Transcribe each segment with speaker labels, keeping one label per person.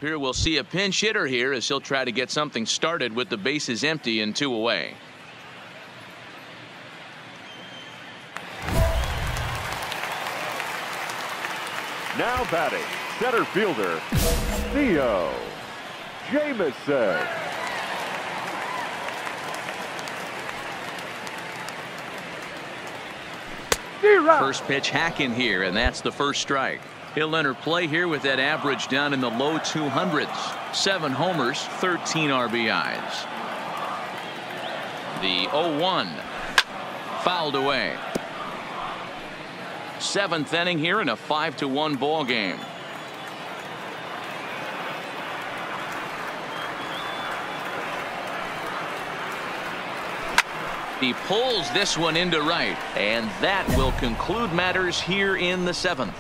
Speaker 1: here, we'll see a pinch hitter here as he'll try to get something started with the bases empty and 2 away.
Speaker 2: Now batting, center fielder, Theo Jamison.
Speaker 1: First pitch hack in here, and that's the first strike. He'll enter play here with that average down in the low 200s. 7 homers, 13 RBIs. The 0-1 fouled away. 7th inning here in a 5-1 ball game. He pulls this one into right, and that will conclude matters here in the 7th.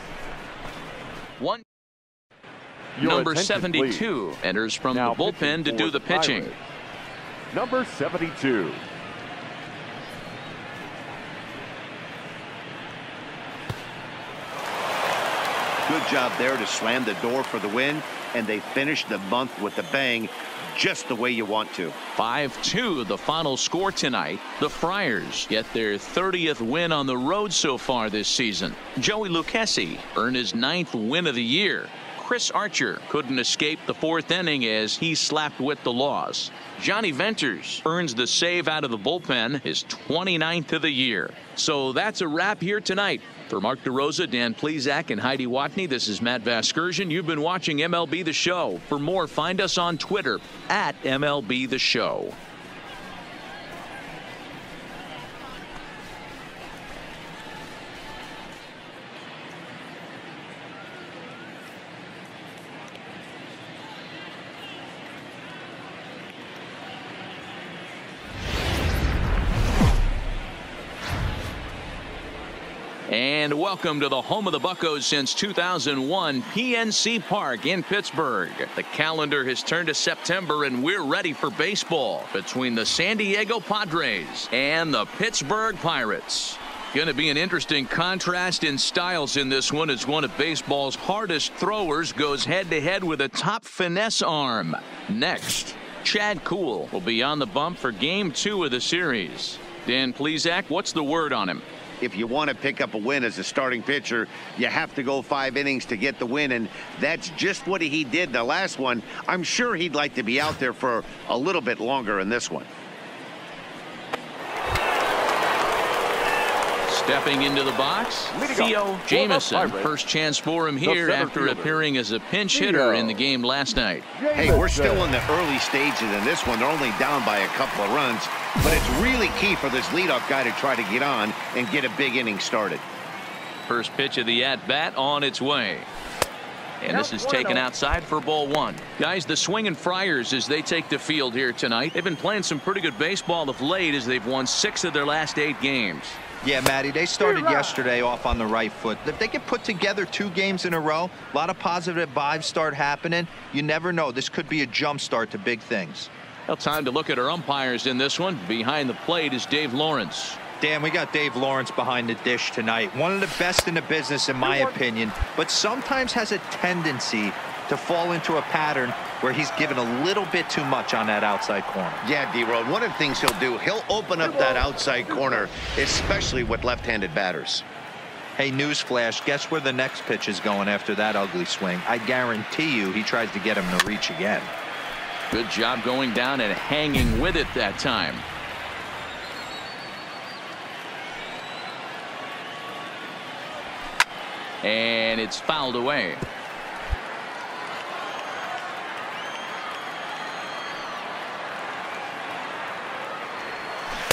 Speaker 1: Number 72
Speaker 2: please.
Speaker 1: enters from
Speaker 2: Now
Speaker 1: the bullpen to do the pitching.
Speaker 2: Number 72.
Speaker 3: Good job there to slam the door for the win, and they finished the month with a bang, just the way you want to.
Speaker 1: 5-2 the final score tonight. The Friars get their 30th win on the road so far this season. Joey Lucchesi earned his 9th win of the year. Chris Archer couldn't escape the 4th inning as he slapped with the loss. Johnny Venters earns the save out of the bullpen, his 29th of the year. So that's a wrap here tonight. For Mark DeRosa, Dan Plesac, and Heidi Watney, this is Matt Vasgersian. You've been watching MLB The Show. For more, find us on Twitter at MLB The Show. And welcome to the home of the Buccos since 2001, PNC Park in Pittsburgh. The calendar has turned to September, and we're ready for baseball between the San Diego Padres and the Pittsburgh Pirates. Going to be an interesting contrast in styles in this one as one of baseball's hardest throwers goes head-to-head with a top finesse arm. Next, Chad Kuhl will be on the bump for Game 2 of the series. Dan Plesac, what's the word on him?
Speaker 3: If you want to pick up a win as a starting pitcher, you have to go 5 innings to get the win, and that's just what he did in the last one. I'm sure he'd like to be out there for a little bit longer in this one.
Speaker 1: Stepping into the box, Theo Jamison. First chance for him here after appearing as a pinch hitter in the game last night.
Speaker 3: Hey, we're still in the early stages in this one. They're only down by a couple of runs, but it's really key for this leadoff guy to try to get on and get a big inning started.
Speaker 1: First pitch of the at-bat on its way. And this is taken outside for ball 1. Guys, the swinging Friars as they take the field here tonight. They've been playing some pretty good baseball of late as they've won 6 of their last 8 games.
Speaker 4: Yeah, Matty, they started yesterday off on the right foot. If they get put together 2 games in a row, a lot of positive vibes start happening. You never know. This could be a jump start to big things.
Speaker 1: Well, time to look at our umpires in this one. Behind the plate is Dave Lawrence.
Speaker 4: Dan, we got Dave Lawrence behind the dish tonight. One of the best in the business, in my opinion, but sometimes has a tendency to fall into a pattern where he's given a little bit too much on that outside corner.
Speaker 3: Yeah, D-Road, one of the things he'll do, he'll open up that outside corner, especially with left-handed batters.
Speaker 4: Hey, newsflash, guess where the next pitch is going after that ugly swing? I guarantee you he tries to get him to reach again.
Speaker 1: Good job going down and hanging with it that time. And it's fouled away.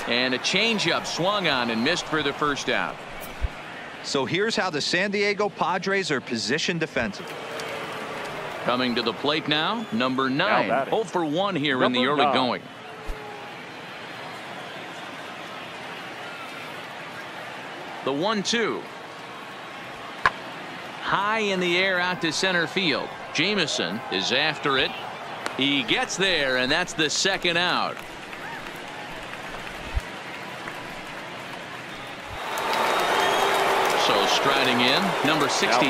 Speaker 1: And a changeup swung on and missed for the first out.
Speaker 4: So here's how the San Diego Padres are positioned defensively.
Speaker 1: Coming to the plate now, number 9. 0 for 1 here in the early going. The 1-2. High in the air out to center field. Jamison is after it. He gets there, and that's the second out. So striding in, number 62.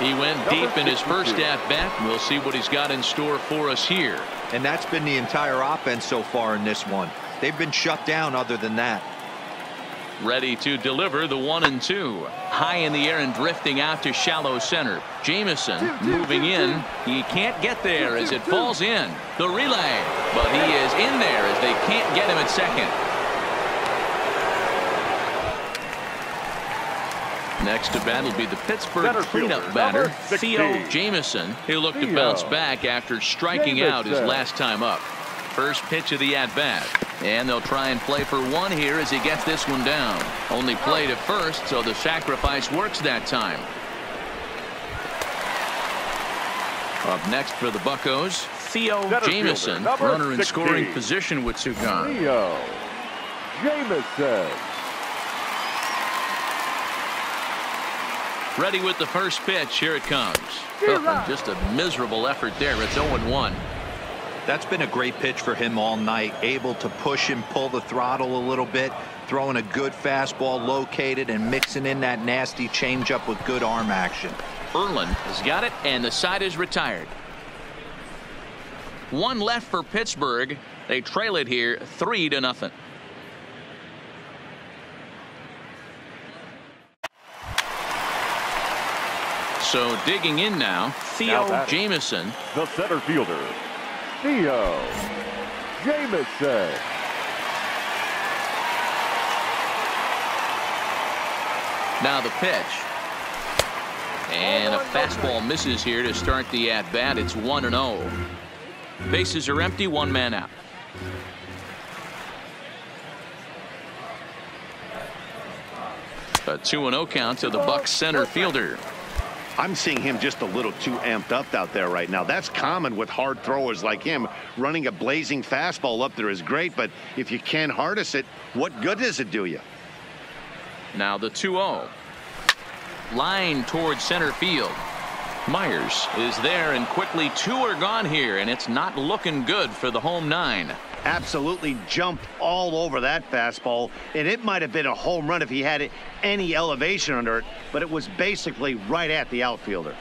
Speaker 1: He went deep in his first at-bat. We'll see what he's got in store for us here.
Speaker 4: And that's been the entire offense so far in this one. They've been shut down other than that.
Speaker 1: Ready to deliver the 1-2. High in the air and drifting out to shallow center. Jamison moving in. He can't get there as it falls in. The relay. But he is in there as they can't get him at second. Next to bat will be the Pittsburgh cleanup batter, Theo Jamison. He'll look to bounce back after striking out his last time up. First pitch of the at-bat. And they'll try and play for one here as he gets this one down. Only played at first, so the sacrifice works that time. Up next for the Buccos, Theo Jamison, runner in scoring position with Sugan.
Speaker 2: Theo Jamison.
Speaker 1: Ready with the first pitch. Here it comes. Oh, just a miserable effort there. It's 0-1.
Speaker 4: That's been a great pitch for him all night. Able to push and pull the throttle a little bit. Throwing a good fastball located and mixing in that nasty changeup with good arm action.
Speaker 1: Erlin has got it, and the side is retired. One left for Pittsburgh. They trail it here 3-0. So digging in now, Theo Jamison.
Speaker 2: The center fielder, Theo Jamison.
Speaker 1: Now the pitch. And a fastball misses here to start the at-bat. It's 1-0. Bases are empty, one man out. A 2-0 count to the Bucs center fielder.
Speaker 3: I'm seeing him just a little too amped up out there right now. That's common with hard throwers like him. Running a blazing fastball up there is great, but if you can't harness it, what good does it do you?
Speaker 1: Now the 2-0. Line towards center field. Myers is there, and quickly two are gone here, and it's not looking good for the home nine.
Speaker 3: Absolutely jumped all over that fastball, and it might have been a home run if he had any elevation under it, but it was basically right at the outfielder.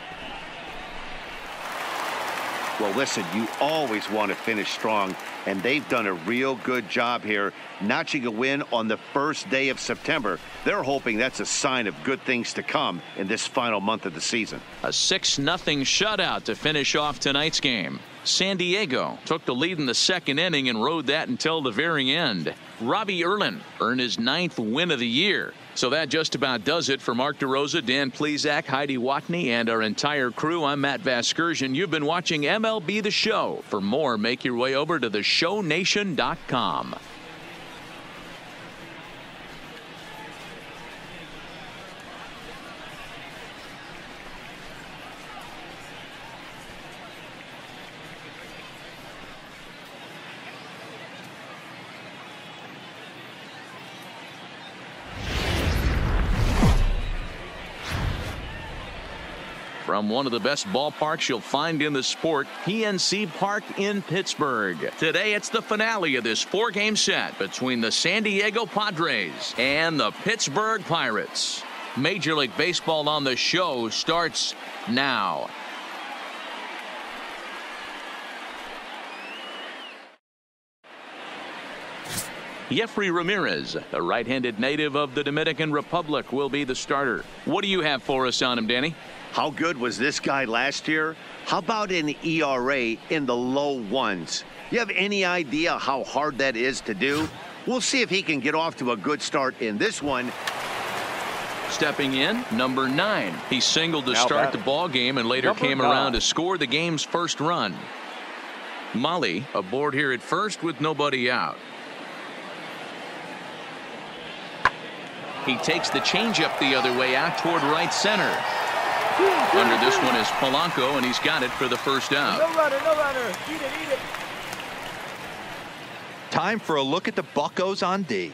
Speaker 3: Well, listen, you always want to finish strong, and they've done a real good job here notching a win on the first day of September. They're hoping that's a sign of good things to come in this final month of the season.
Speaker 1: A 6-0 shutout to finish off tonight's game. San Diego took the lead in the second inning and rode that until the very end. Robbie Erlin earned his 9th win of the year. So that just about does it for Mark DeRosa, Dan Plesac, Heidi Watney, and our entire crew. I'm Matt Vasgersian. You've been watching MLB The Show. For more, make your way over to theshownation.com. From one of the best ballparks you'll find in the sport, PNC Park in Pittsburgh. Today it's the finale of this 4-game set between the San Diego Padres and the Pittsburgh Pirates. Major League Baseball on the Show starts now. Jeffrey Ramirez, a right-handed native of the Dominican Republic, will be the starter. What do you have for us on him, Danny?
Speaker 3: How good was this guy last year? How about an ERA in the low ones? You have any idea how hard that is to do? We'll see if he can get off to a good start in this one.
Speaker 1: Stepping in, number 9. He singled to start the ball game and later came around to score the game's first run. Molly aboard here at first with nobody out. He takes the changeup the other way out toward right center. Under this one is Polanco, and he's got it for the first out.
Speaker 5: No runner, no runner. Eat it, eat it.
Speaker 4: Time for a look at the Buccos on D.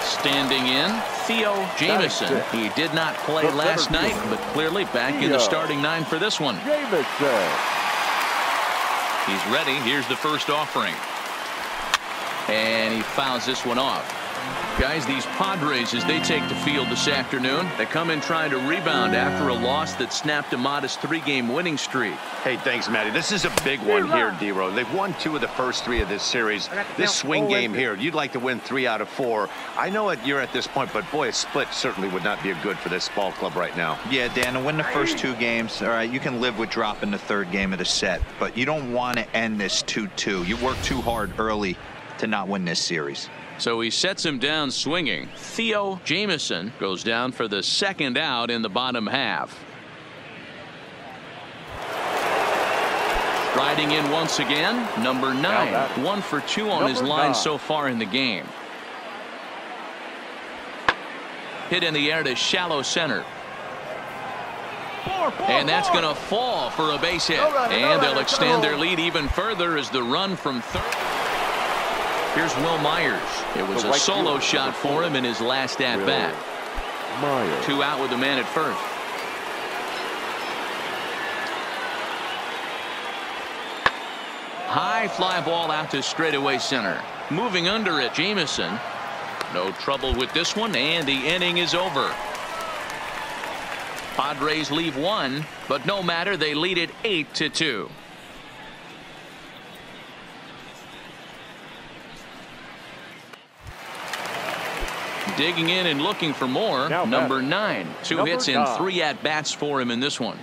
Speaker 1: Standing in, Theo Jamison. He did not play last night, but clearly back in the starting 9 for this one. He's ready. Here's the first offering. And he fouls this one off. Guys, these Padres, as they take the field this afternoon, they come in trying to rebound after a loss that snapped a modest 3-game winning streak.
Speaker 3: Hey, thanks, Matty. This is a big one here, D-Row. They've won 2 of the first 3 of this series. This swing game here, you'd like to win 3 out of 4. I know you're at this point, but boy, a split certainly would not be good for this ball club right now.
Speaker 4: Yeah, Dan, to win the first 2 games, all right, you can live with dropping the 3rd game of the set, but you don't want to end this 2-2. You work too hard early to not win this series.
Speaker 1: So he sets him down swinging. Theo Jamison goes down for the 2nd out in the bottom half. Riding in once again, number 9. 1 for 2 on his line so far in the game. Hit in the air to shallow center. And that's going to fall for a base hit. And they'll extend their lead even further as the run from third. Here's Will Myers. It was a solo shot for him in his last at-bat. 2 out with the man at first. High fly ball out to straightaway center. Moving under it, Jamison. No trouble with this one, and the inning is over. Padres leave 1, but no matter, they lead it 8-2. Digging in and looking for more. Number 9. 2 hits and 3 at-bats for him in this one.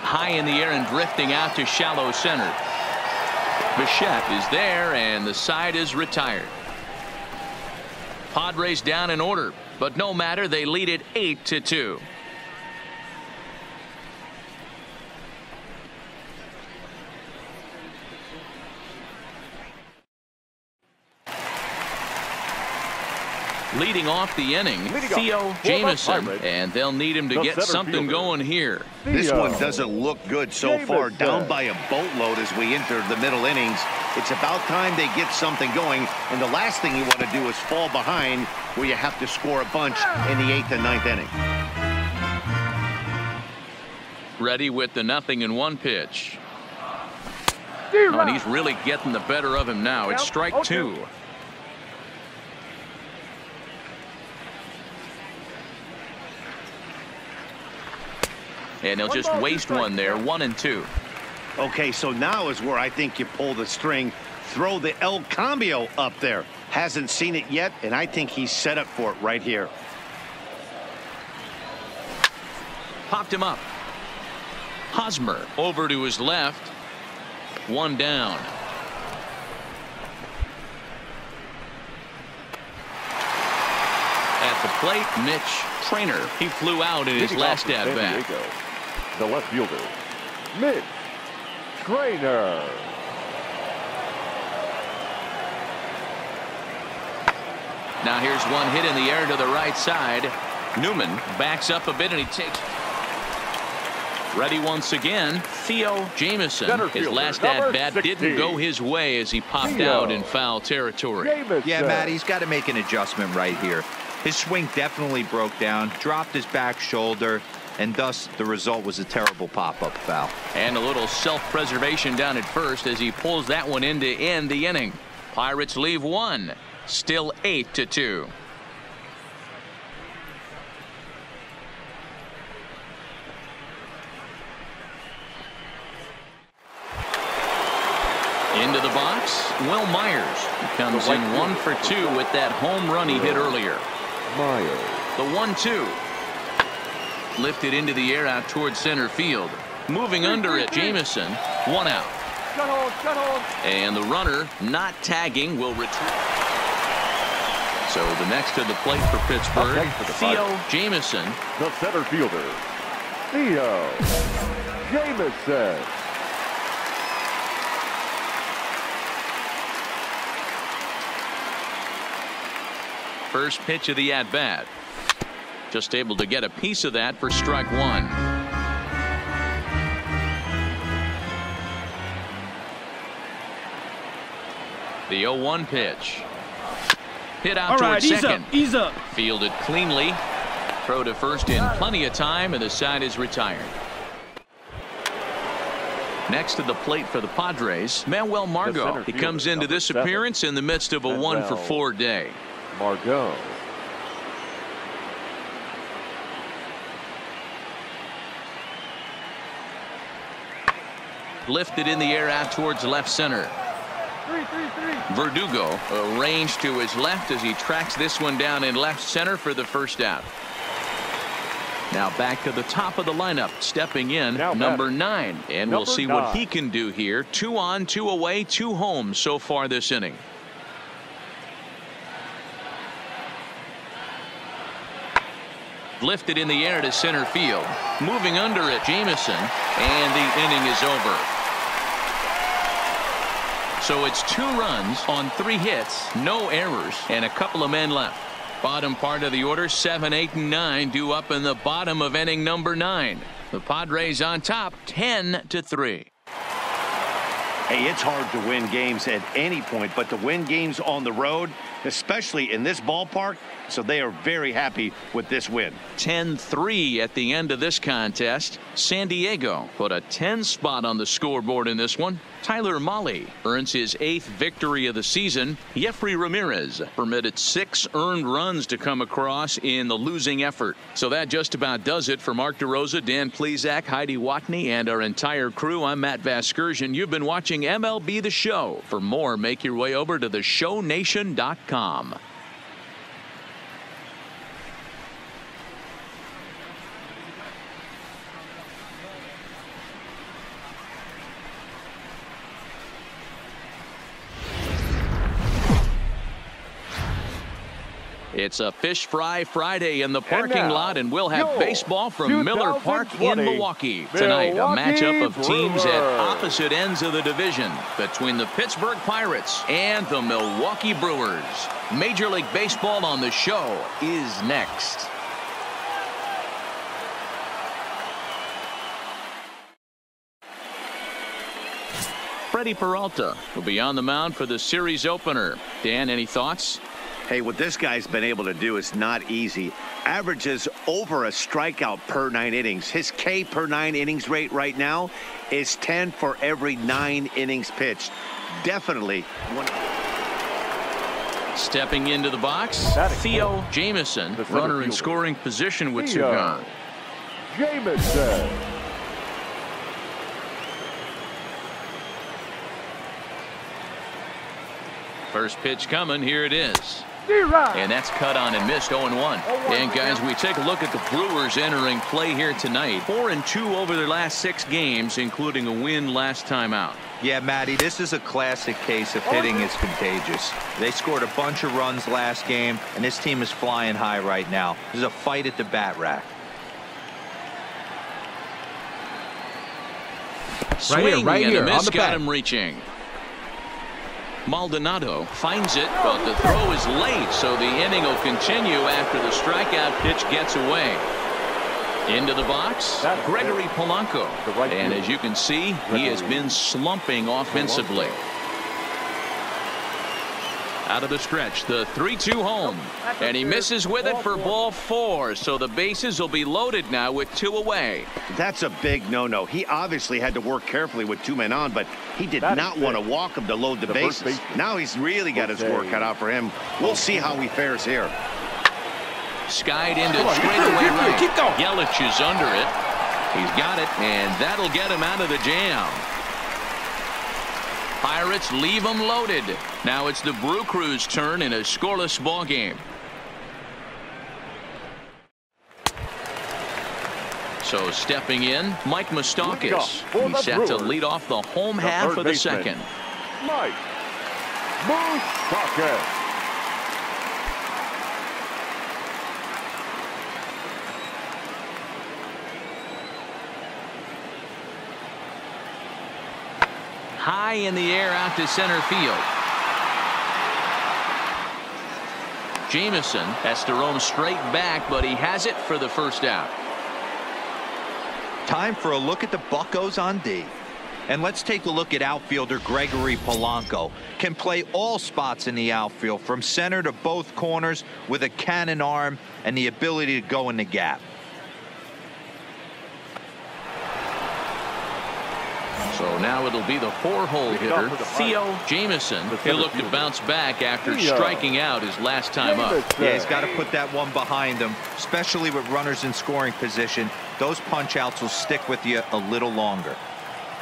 Speaker 1: High in the air and drifting out to shallow center. Bichette is there, and the side is retired. Padres down in order, but no matter, they lead it 8-2. Leading off the inning, Theo Jamison, and they'll need him to get something going here.
Speaker 3: This one doesn't look good so far, down by a boatload as we enter the middle innings. It's about time they get something going, and the last thing you want to do is fall behind where you have to score a bunch in the 8th and 9th inning.
Speaker 1: Ready with the 0-1 pitch. Oh, and he's really getting the better of him now. It's strike 2. And he'll just waste one there. 1-2.
Speaker 3: Okay, so now is where I think you pull the string. Throw the El Cambio up there. Hasn't seen it yet, and I think he's set up for it right here.
Speaker 1: Popped him up. Hosmer over to his left. 1 down. At the plate, Mitch Trainer. He flew out in his last at-bat.
Speaker 2: The left fielder, Mitch Trainer.
Speaker 1: Now here's one hit in the air to the right side. Newman backs up a bit, and he takes. Ready once again, Theo Jamison. His last at-bat didn't go his way as he popped out in foul territory.
Speaker 4: Yeah, Matt, he's got to make an adjustment right here. His swing definitely broke down, dropped his back shoulder, and thus the result was a terrible pop-up foul.
Speaker 1: And a little self-preservation down at first as he pulls that one in to end the inning. Pirates leave 1, still 8-2. Into the box, Will Myers. He comes in 1 for 2 with that home run he hit earlier.
Speaker 2: Myers.
Speaker 1: The 1-2. Lifted into the air out towards center field. Moving under it, Jamison. 1 out. And the runner not tagging will retrieve. So the next to the plate for Pittsburgh, Theo Jamison.
Speaker 2: The center fielder, Theo Jamison.
Speaker 1: First pitch of the at-bat. Just able to get a piece of that for strike 1. The 0-1 pitch. Hit out towards second.
Speaker 5: Ease up.
Speaker 1: Fielded cleanly. Throw to first in plenty of time, and the side is retired. Next to the plate for the Padres, Manuel Margot. He comes into this appearance in the midst of a 1-for-4 day.
Speaker 2: Margot.
Speaker 1: Lifted in the air out towards left center. Verdugo arranged to his left as he tracks this one down in left center for the first out. Now back to the top of the lineup, stepping in number 9, and we'll see what he can do here. 2 on, 2 away, 2 home so far this inning. Lifted in the air to center field. Moving under it, Jamison, and the inning is over. So it's 2 runs on 3 hits, no errors, and a couple of men left. Bottom part of the order, 7, 8, and 9 due up in the bottom of inning number 9. The Padres on top, 10-3.
Speaker 3: Hey, it's hard to win games at any point, but to win games on the road, especially in this ballpark, so they are very happy with this win.
Speaker 1: 10-3 at the end of this contest. San Diego put a 10 spot on the scoreboard in this one. Tyler Mahle earns his 8th victory of the season. Jeffrey Ramirez permitted 6 earned runs to come across in the losing effort. So that just about does it for Mark DeRosa, Dan Plesac, Heidi Watney, and our entire crew. I'm Matt Vasgersian. You've been watching MLB The Show. For more, make your way over to theshownation.com. It's a Fish Fry Friday in the parking lot, and we'll have baseball from Miller Park in Milwaukee. Tonight, a matchup of teams at opposite ends of the division between the Pittsburgh Pirates and the Milwaukee Brewers. Major League Baseball on the Show is next. Freddie Peralta will be on the mound for the series opener. Dan, any thoughts?
Speaker 3: Hey, what this guy's been able to do is not easy. Averages over a strikeout per 9 innings. His K per 9 innings rate right now is 10 for every 9 innings pitched. Definitely one.
Speaker 1: Stepping into the box, Theo Jamison, runner in scoring position with 2 gone.
Speaker 2: Jamison.
Speaker 1: First pitch coming. Here it is. And that's cut on and missed. 0-1. And guys, we take a look at the Brewers entering play here tonight. 4-2 over their last 6 games, including a win last time out.
Speaker 4: Yeah, Matty, this is a classic case of hitting is contagious. They scored a bunch of runs last game, and this team is flying high right now. There's a fight at the bat rack.
Speaker 1: Swing right here, and a miss got him reaching. Maldonado finds it, but the throw is late, so the inning will continue after the strikeout pitch gets away. Into the box, Gregory Polanco. And as you can see, he has been slumping offensively. Out of the stretch, the 3-2 home. And he misses with it for ball 4, so the bases will be loaded now with 2 away.
Speaker 3: That's a big no-no. He obviously had to work carefully with 2 men on, but he did not want to walk him to load the bases. Now he's really got his work cut out for him. We'll see how he fares here.
Speaker 1: Skied into straightaway right. Keep going. Yelich is under it. He's got it, and that'll get him out of the jam. Pirates leave them loaded. Now it's the Brew Crew's turn in a scoreless ball game. So stepping in, Mike Moustakas. He's set to lead off the home half of the second.
Speaker 2: Mike Moustakas.
Speaker 1: High in the air out to center field. Jamison has to roam straight back, but he has it for the first out.
Speaker 4: Time for a look at the Buccos on D. And let's take a look at outfielder Gregory Polanco. Can play all spots in the outfield, from center to both corners, with a cannon arm and the ability to go in the gap.
Speaker 1: So now it'll be the 4-hole hitter, Theo Jamieson. He'll look to bounce back after striking out his last time up.
Speaker 4: Yeah, he's got to put that one behind him, especially with runners in scoring position. Those punch outs will stick with you a little longer.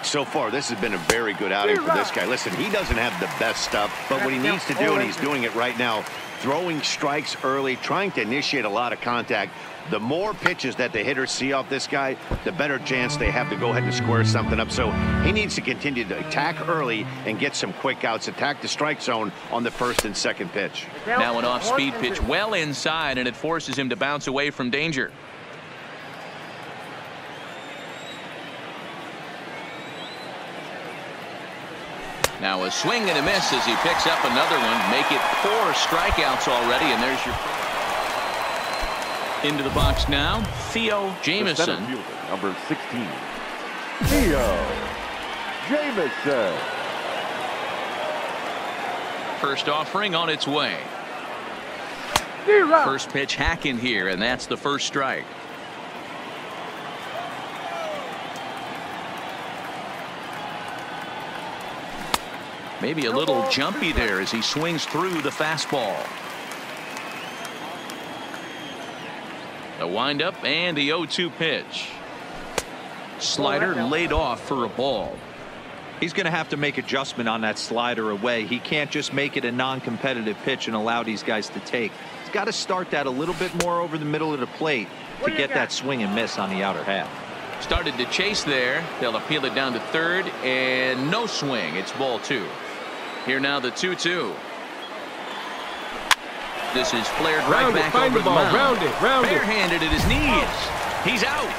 Speaker 3: So far, this has been a very good outing for this guy. Listen, he doesn't have the best stuff, but what he needs to do, and he's doing it right now, throwing strikes early, trying to initiate a lot of contact. The more pitches that the hitters see off this guy, the better chance they have to go ahead and square something up. So he needs to continue to attack early and get some quick outs, attack the strike zone on the first and second pitch.
Speaker 1: Now an off-speed pitch well inside, and it forces him to bounce away from danger. Now a swing and a miss as he picks up another one. Make it 4 strikeouts already, and there's your... Into the box now, Theo Jamieson.
Speaker 2: Number 16, Theo Jamieson.
Speaker 1: First offering on its way. First pitch hacking here, and that's the first strike. Maybe a little jumpy there as he swings through the fastball. The windup and the 0-2 pitch. Slider laid off for a ball.
Speaker 4: He's going to have to make adjustment on that slider away. He can't just make it a non-competitive pitch and allow these guys to take. He's got to start that a little bit more over the middle of the plate to get that swing and miss on the outer half.
Speaker 1: Started to chase there. They'll appeal it down to third, and no swing. It's ball 2. Here now the 2-2. This is flared right back over the mound. Barehanded at his knees. He's out.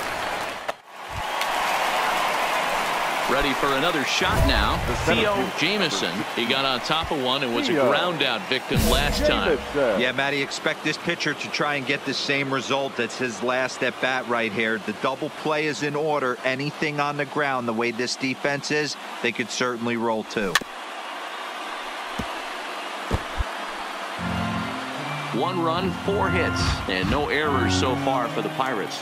Speaker 1: Ready for another shot now. Theo Jamieson. He got on top of one and was a ground out victim last time.
Speaker 4: Yeah, Matty, expect this pitcher to try and get the same result. That's his last at bat right here. The double play is in order. Anything on the ground, the way this defense is, they could certainly roll too.
Speaker 1: 1 run, 4 hits, and no errors so far for the Pirates.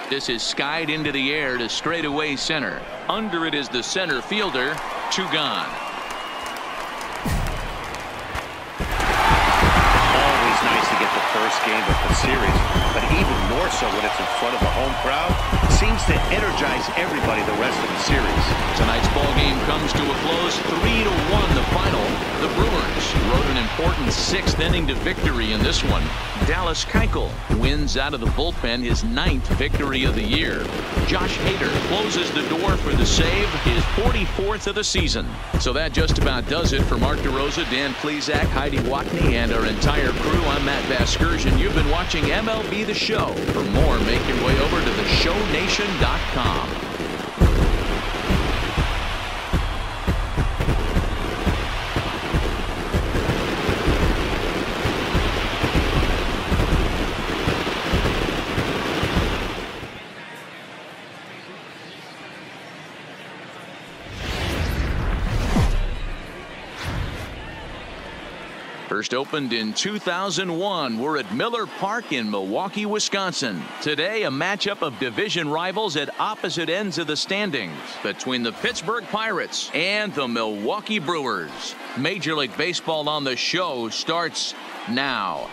Speaker 1: This is skied into the air to straightaway center. Under it is the center fielder. 2 gone.
Speaker 3: Always nice to get the first game of the series, but even more so when it's in front of the home crowd. Seems to energize everybody the rest of the series.
Speaker 1: Tonight's ball game comes to a close. 3-1 the final. The Brewers rode an important 6th inning to victory in this one. Dallas Keuchel wins out of the bullpen his 9th victory of the year. Josh Hader closes the door for the save, his 44th of the season. So that just about does it for Mark DeRosa, Dan Plesac, Heidi Watney, and our entire crew. I'm Matt Vasgersian. You've been watching MLB The Show. For more, make your way over to theshownation.com. First opened in 2001. We're at Miller Park in Milwaukee, Wisconsin. Today, a matchup of division rivals at opposite ends of the standings between the Pittsburgh Pirates and the Milwaukee Brewers. Major League Baseball on the Show starts now.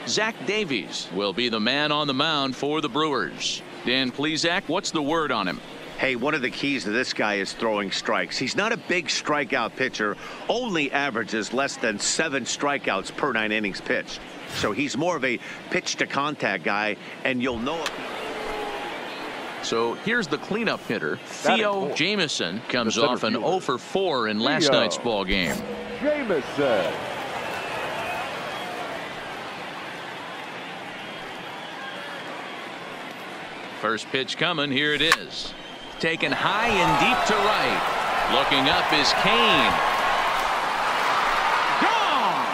Speaker 1: Zach Davies will be the man on the mound for the Brewers. Dan Plesac, what's the word on him?
Speaker 3: Hey, one of the keys to this guy is throwing strikes. He's not a big strikeout pitcher, only averages less than 7 strikeouts per 9 innings pitched. So he's more of a pitch to contact guy, and you'll know it.
Speaker 1: So here's the cleanup hitter. Theo Jamieson comes off an 0 for 4 in last night's ball game.
Speaker 2: Jamieson.
Speaker 1: First pitch coming. Here it is. Taken high and deep to right. Looking up is Kane. Gone.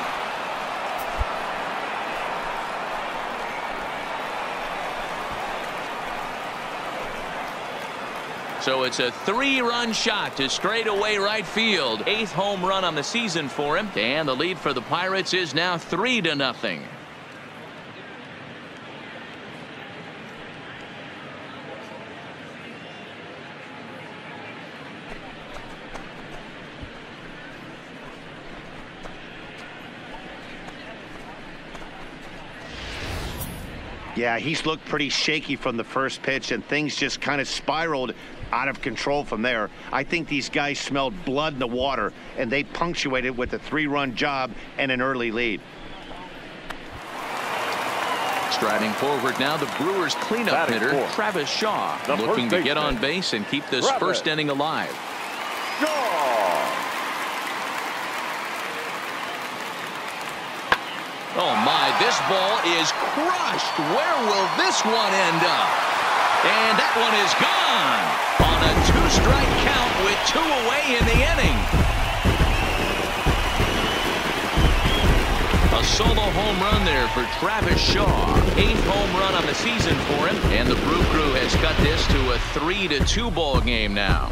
Speaker 1: So it's a 3-run shot to straightaway right field. 8th home run on the season for him. And the lead for the Pirates is now 3-0.
Speaker 3: Yeah, he's looked pretty shaky from the first pitch, and things just kind of spiraled out of control from there. I think these guys smelled blood in the water, and they punctuated with a 3-run job and an early lead.
Speaker 1: Striding forward now, the Brewers cleanup hitter, Travis Shaw, looking to get on base and keep this first inning alive. Oh my, this ball is crushed. Where will this one end up? And that one is gone on a 2-strike count with 2 away in the inning. A solo home run there for Travis Shaw. 8th home run on the season for him. And the Brew Crew has cut this to a 3-2 ball game now.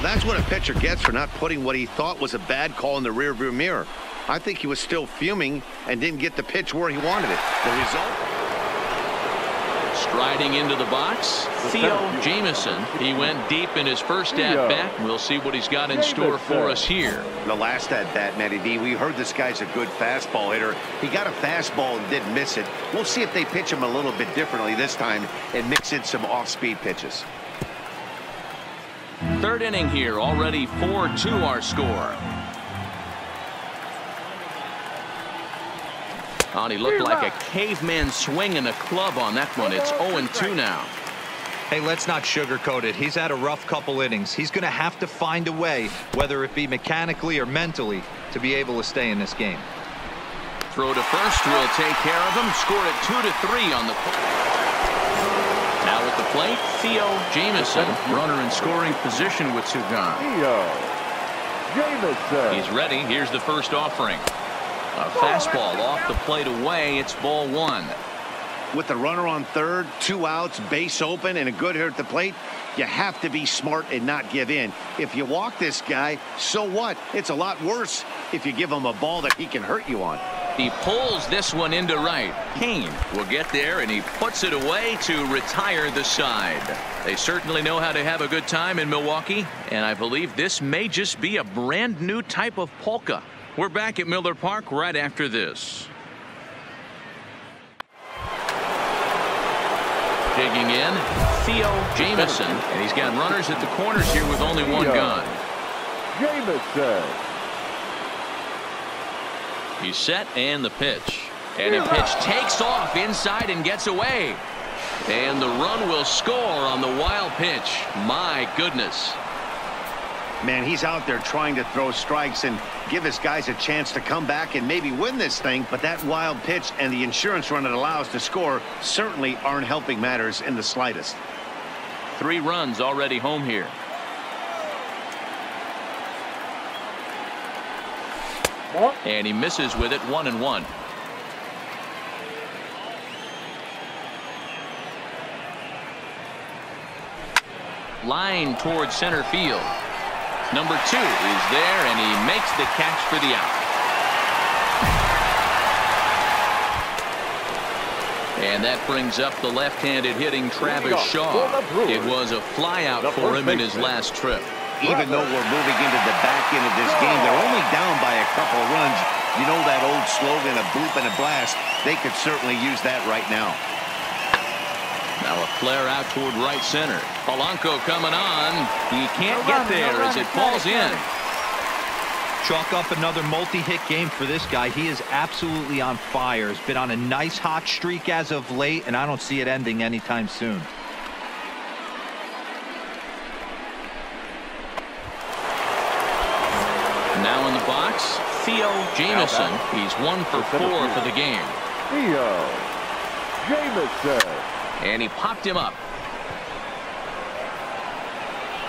Speaker 3: That's what a pitcher gets for not putting what he thought was a bad call in the rearview mirror. I think he was still fuming and didn't get the pitch where he wanted it. The result?
Speaker 1: Striding into the box, Theo Jamieson. He went deep in his first at-bat. We'll see what he's got in store for us here.
Speaker 3: The last at-bat, Matty D, we heard this guy's a good fastball hitter. He got a fastball and didn't miss it. We'll see if they pitch him a little bit differently this time and mix in some off-speed pitches.
Speaker 1: 3rd inning here, already 4-2 our score. Oh, and he looked like a caveman swinging a club on that one. It's 0-2 now.
Speaker 4: Hey, let's not sugarcoat it. He's had a rough couple innings. He's going to have to find a way, whether it be mechanically or mentally, to be able to stay in this game.
Speaker 1: Throw to first will take care of him. Scored it 2-3 on the Now at the plate, Theo Jamieson, runner in scoring position with 2 gone. He's ready. Here's the first offering. A fastball off the plate away. It's ball 1.
Speaker 3: With the runner on third, 2 outs, base open, and a good hitter at the plate, you have to be smart and not give in. If you walk this guy, so what? It's a lot worse if you give him a ball that he can hurt you on.
Speaker 1: He pulls this one into right. Kane will get there, and he puts it away to retire the side. They certainly know how to have a good time in Milwaukee, and I believe this may just be a brand new type of polka. We're back at Miller Park right after this. Digging in, Theo Jamieson, and he's got runners at the corners here with only 1 gun.
Speaker 2: Jamieson.
Speaker 1: He's set, and the pitch. And a pitch takes off inside and gets away. And the run will score on the wild pitch. My goodness.
Speaker 3: Man, he's out there trying to throw strikes and give his guys a chance to come back and maybe win this thing. But that wild pitch and the insurance run it allows to score certainly aren't helping matters in the slightest.
Speaker 1: 3 runs already home here. And he misses with it, 1-1. Line towards center field. Number 2 is there, and he makes the catch for the out. And that brings up the left-handed hitting Travis Shaw. It was a flyout for him in his last trip.
Speaker 3: Even though we're moving into the back end of this game, they're only down by a couple of runs. You know that old slogan, a bloop and a blast. They could certainly use that right now.
Speaker 1: Now a flare out toward right center. Polanco coming on. He can't get there as it falls in.
Speaker 4: Chalk up another multi-hit game for this guy. He is absolutely on fire. He's been on a nice hot streak as of late, and I don't see it ending anytime soon.
Speaker 1: Now in the box, Theo Jamieson. He's 1 for 4 for the game.
Speaker 2: Theo Jamieson.
Speaker 1: And he popped him up.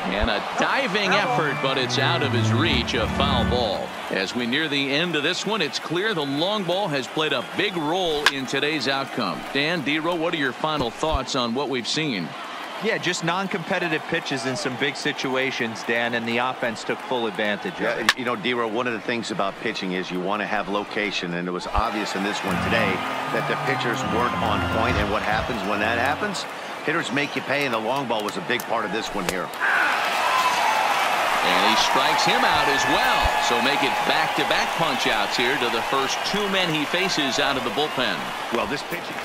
Speaker 1: And a diving effort, but it's out of his reach, a foul ball. As we near the end of this one, it's clear the long ball has played a big role in today's outcome. Dan, D-Row, what are your final thoughts on what we've seen?
Speaker 4: Yeah, just non-competitive pitches in some big situations, Dan, and the offense took full advantage of it.
Speaker 3: You know, D-Row, one of the things about pitching is you want to have location, and it was obvious in this one today that the pitchers weren't on point, and what happens when that happens? Hitters make you pay, and the long ball was a big part of this one here.
Speaker 1: And he strikes him out as well. So make it back-to-back punch-outs here to the first two men he faces out of the bullpen.
Speaker 3: Well, this pitching.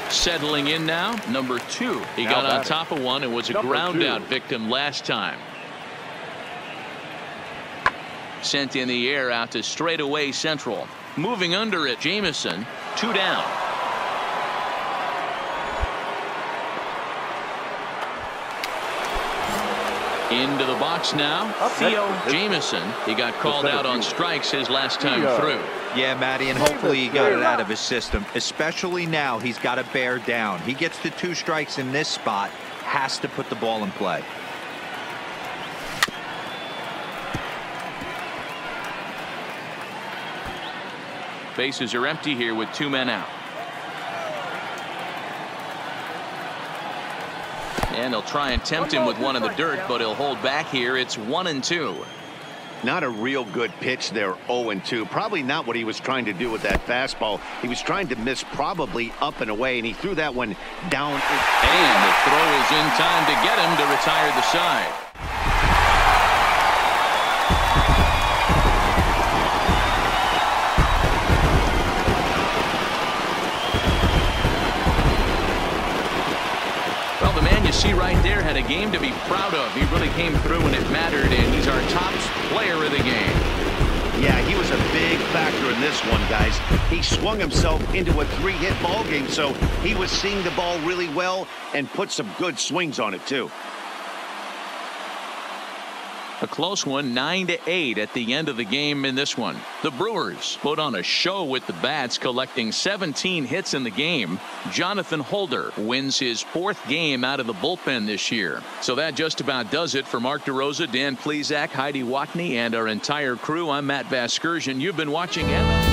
Speaker 1: Settling in now, number 2. He got on top of one and was a ground-out victim last time. Sent in the air out to straightaway central. Moving under it, Jamison, 2 down. Into the box now, Theo Jamison. He got called out on strikes his last time through.
Speaker 4: Yeah, Matty, and hopefully he got it out of his system, especially now he's got to bear down. He gets the 2 strikes in this spot, has to put the ball in play.
Speaker 1: Bases are empty here with 2 men out. And they'll try and tempt him with one in the dirt, but he'll hold back here. It's 1-2.
Speaker 3: Not a real good pitch there, 0-2. Probably not what he was trying to do with that fastball. He was trying to miss probably up and away, and he threw that one down.
Speaker 1: And the throw is in time to get him to retire the side. Well, the man you see right there had a game to be proud of. He really came through when it mattered, and he's our top player of the game.
Speaker 3: Yeah, he was a big factor in this one, guys. He swung himself into a 3-hit ball game, so he was seeing the ball really well and put some good swings on it, too.
Speaker 1: A close one, 9-8 at the end of the game in this one. The Brewers put on a show with the bats, collecting 17 hits in the game. Jonathan Holder wins his 4th game out of the bullpen this year. So that just about does it for Mark DeRosa, Dan Plesac, Heidi Watney, and our entire crew. I'm Matt Vasgersian. You've been watching MLB.